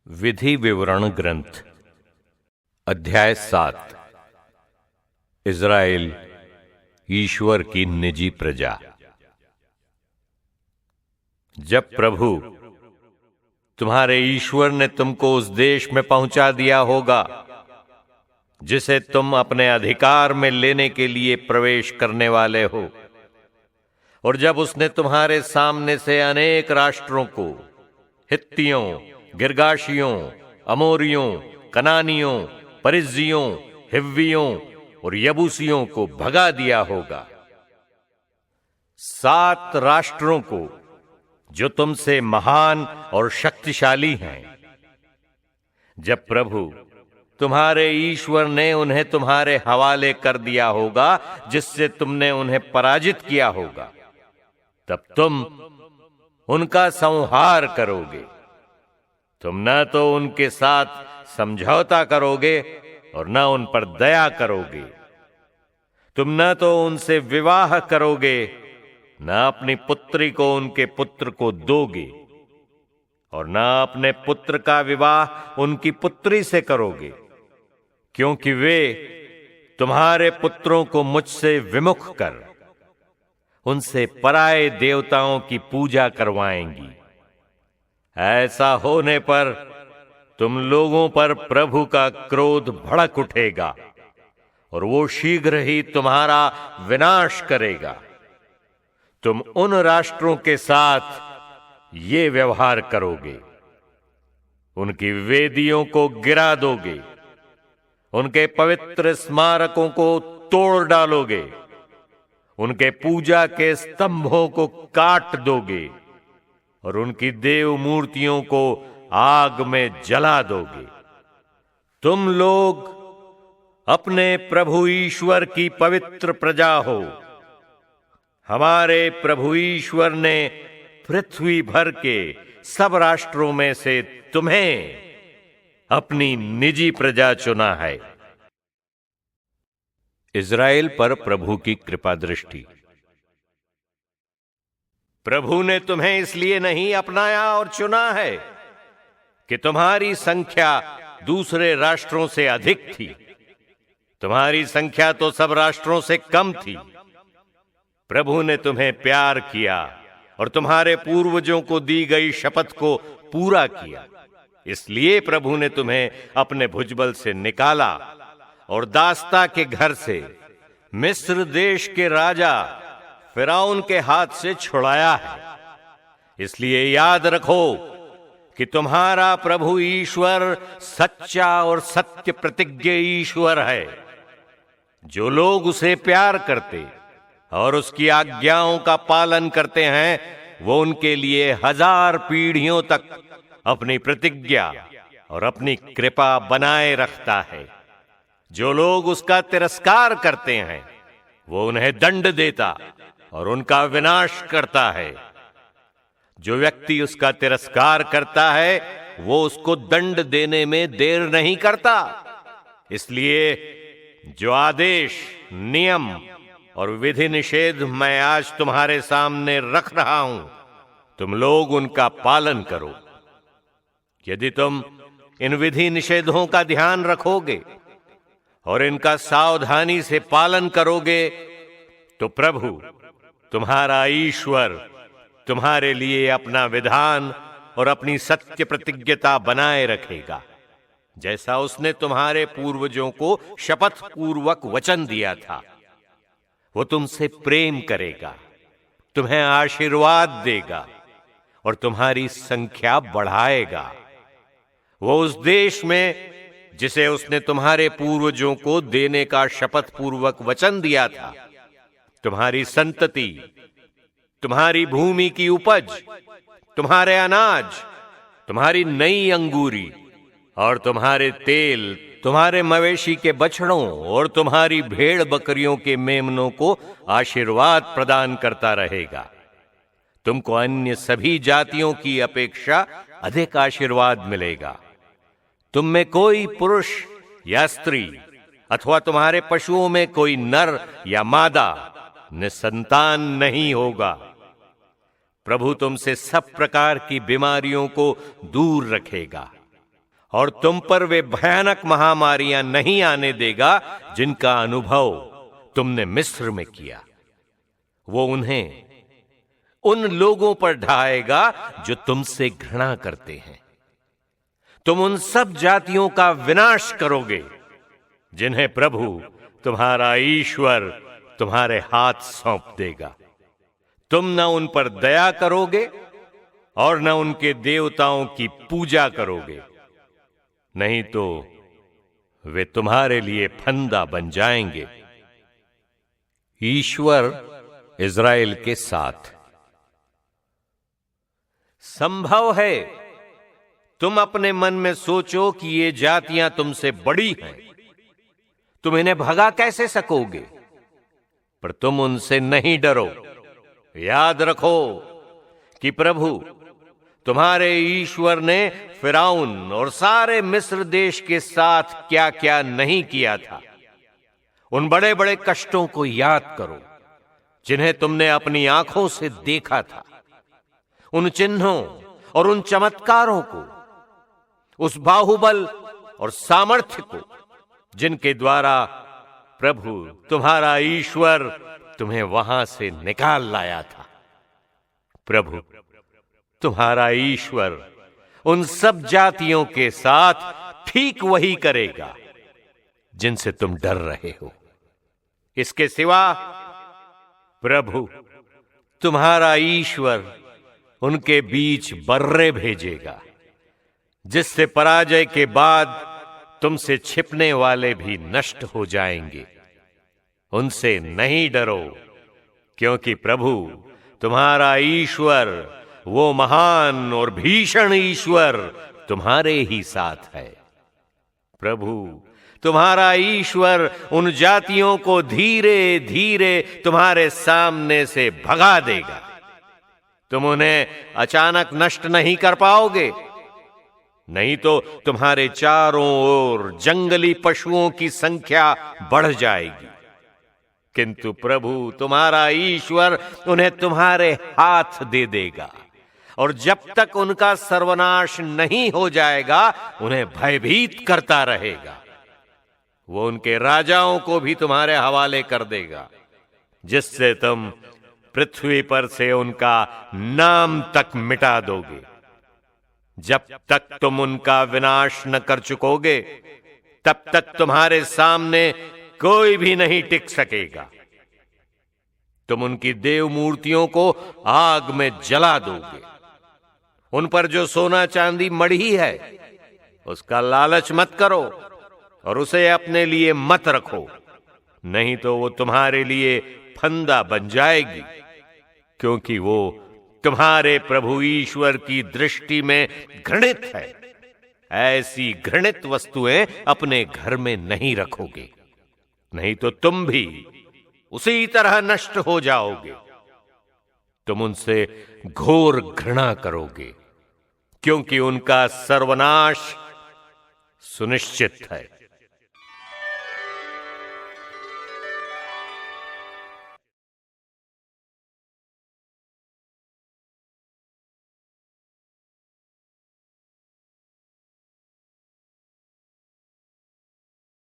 विधि विवरण ग्रंथ अध्याय 7 इज़राइल ईश्वर की निजी प्रजा। जब प्रभु तुम्हारे ईश्वर ने तुमको उस देश में पहुंचा दिया होगा जिसे तुम अपने अधिकार में लेने के लिए प्रवेश करने वाले हो, और जब उसने तुम्हारे सामने से अनेक राष्ट्रों को, हित्तियों, गिरगाशियों, अमोरियों, कनानियों, परिज्जियों, हिव्वियों और यबूसियों को भगा दिया होगा, 7 राष्ट्रों को जो तुमसे महान और शक्तिशाली हैं। जब प्रभु तुम्हारे ईश्वर ने उन्हें तुम्हारे हवाले कर दिया होगा जिससे तुमने उन्हें पराजित किया होगा, तब तुम उनका संहार करोगे। तुम न तो उनके साथ समझौता करोगे और न उन पर दया करोगे। तुम न तो उनसे विवाह करोगे, न अपनी पुत्री को उनके पुत्र को दोगे, और न अपने पुत्र का विवाह उनकी पुत्री से करोगे, क्योंकि वे तुम्हारे पुत्रों को मुझसे विमुख कर उनसे पराये देवताओं की पूजा करवाएंगी। ऐसा होने पर तुम लोगों पर प्रभु का क्रोध भड़क उठेगा और वो शीघ्र ही तुम्हारा विनाश करेगा। तुम उन राष्ट्रों के साथ ये व्यवहार करोगे, उनकी वेदियों को गिरा दोगे, उनके पवित्र स्मारकों को तोड़ डालोगे, उनके पूजा के स्तंभों को काट दोगे और उनकी देव मूर्तियों को आग में जला दोगे। तुम लोग अपने प्रभु ईश्वर की पवित्र प्रजा हो। हमारे प्रभु ईश्वर ने पृथ्वी भर के सब राष्ट्रों में से तुम्हें अपनी निजी प्रजा चुना है। इज़राइल पर प्रभु की कृपा दृष्टि। प्रभु ने तुम्हें इसलिए नहीं अपनाया और चुना है कि तुम्हारी संख्या दूसरे राष्ट्रों से अधिक थी। तुम्हारी संख्या तो सब राष्ट्रों से कम थी। प्रभु ने तुम्हें प्यार किया और तुम्हारे पूर्वजों को दी गई शपथ को पूरा किया। इसलिए प्रभु ने तुम्हें अपने भुजबल से निकाला और दास्ता के घर से, मिस्र देश के राजा फिरौन के हाथ से छुड़ाया है। इसलिए याद रखो कि तुम्हारा प्रभु ईश्वर सच्चा और सत्य प्रतिज्ञ ईश्वर है। जो लोग उसे प्यार करते और उसकी आज्ञाओं का पालन करते हैं, वो उनके लिए 1000 पीढ़ियों तक अपनी प्रतिज्ञा और अपनी कृपा बनाए रखता है। जो लोग उसका तिरस्कार करते हैं, वो उन्हें दंड देता और उनका विनाश करता है। जो व्यक्ति उसका तिरस्कार करता है, वो उसको दंड देने में देर नहीं करता। इसलिए जो आदेश, नियम और विधि निषेध मैं आज तुम्हारे सामने रख रहा हूं, तुम लोग उनका पालन करो। यदि तुम इन विधि निषेधों का ध्यान रखोगे और इनका सावधानी से पालन करोगे, तो प्रभु तुम्हारा ईश्वर तुम्हारे लिए अपना विधान और अपनी सत्य प्रतिज्ञता बनाए रखेगा, जैसा उसने तुम्हारे पूर्वजों को शपथ पूर्वक वचन दिया था। वो तुमसे प्रेम करेगा, तुम्हें आशीर्वाद देगा और तुम्हारी संख्या बढ़ाएगा। वो उस देश में जिसे उसने तुम्हारे पूर्वजों को देने का शपथ पूर्वक वचन दिया था, तुम्हारी संतति, तुम्हारी भूमि की उपज, तुम्हारे अनाज, तुम्हारी नई अंगूरी और तुम्हारे तेल, तुम्हारे मवेशी के बछड़ों और तुम्हारी भेड़ बकरियों के मेमनों को आशीर्वाद प्रदान करता रहेगा। तुमको अन्य सभी जातियों की अपेक्षा अधिक आशीर्वाद मिलेगा। तुम में कोई पुरुष या स्त्री अथवा तुम्हारे पशुओं में कोई नर या मादा निसंतान नहीं होगा। प्रभु तुमसे सब प्रकार की बीमारियों को दूर रखेगा और तुम पर वे भयानक महामारियां नहीं आने देगा जिनका अनुभव तुमने मिस्र में किया। वो उन्हें उन लोगों पर ढाएगा जो तुमसे घृणा करते हैं। तुम उन सब जातियों का विनाश करोगे जिन्हें प्रभु तुम्हारा ईश्वर तुम्हारे हाथ सौंप देगा। तुम न उन पर दया करोगे और न उनके देवताओं की पूजा करोगे, नहीं तो वे तुम्हारे लिए फंदा बन जाएंगे। ईश्वर इज़राइल के साथ। संभव है तुम अपने मन में सोचो कि ये जातियां तुमसे बड़ी हैं, तुम इन्हें भगा कैसे सकोगे? पर तुम उनसे नहीं डरो। याद रखो कि प्रभु तुम्हारे ईश्वर ने फिरौन और सारे मिस्र देश के साथ क्या क्या नहीं किया था। उन बड़े बड़े कष्टों को याद करो जिन्हें तुमने अपनी आंखों से देखा था, उन चिन्हों और उन चमत्कारों को, उस बाहुबल और सामर्थ्य को जिनके द्वारा प्रभु तुम्हारा ईश्वर तुम्हें वहां से निकाल लाया था। प्रभु तुम्हारा ईश्वर उन सब जातियों के साथ ठीक वही करेगा जिनसे तुम डर रहे हो। इसके सिवा प्रभु तुम्हारा ईश्वर उनके बीच बर्रे भेजेगा, जिससे पराजय के बाद तुमसे छिपने वाले भी नष्ट हो जाएंगे। उनसे नहीं डरो, क्योंकि प्रभु तुम्हारा ईश्वर, वो महान और भीषण ईश्वर तुम्हारे ही साथ है। प्रभु तुम्हारा ईश्वर उन जातियों को धीरे धीरे तुम्हारे सामने से भगा देगा। तुम उन्हें अचानक नष्ट नहीं कर पाओगे, नहीं तो तुम्हारे चारों ओर जंगली पशुओं की संख्या बढ़ जाएगी। किंतु प्रभु तुम्हारा ईश्वर उन्हें तुम्हारे हाथ दे देगा, और जब तक उनका सर्वनाश नहीं हो जाएगा उन्हें भयभीत करता रहेगा। वो उनके राजाओं को भी तुम्हारे हवाले कर देगा, जिससे तुम पृथ्वी पर से उनका नाम तक मिटा दोगे। जब तक तुम उनका विनाश न कर चुकोगे, तब तक तुम्हारे सामने कोई भी नहीं टिक सकेगा। तुम उनकी देव मूर्तियों को आग में जला दोगे। उन पर जो सोना चांदी मढ़ी है, उसका लालच मत करो और उसे अपने लिए मत रखो, नहीं तो वो तुम्हारे लिए फंदा बन जाएगी, क्योंकि वो तुम्हारे प्रभु ईश्वर की दृष्टि में घृणित है। ऐसी घृणित वस्तुएं अपने घर में नहीं रखोगे, नहीं तो तुम भी उसी तरह नष्ट हो जाओगे। तुम उनसे घोर घृणा करोगे, क्योंकि उनका सर्वनाश सुनिश्चित है।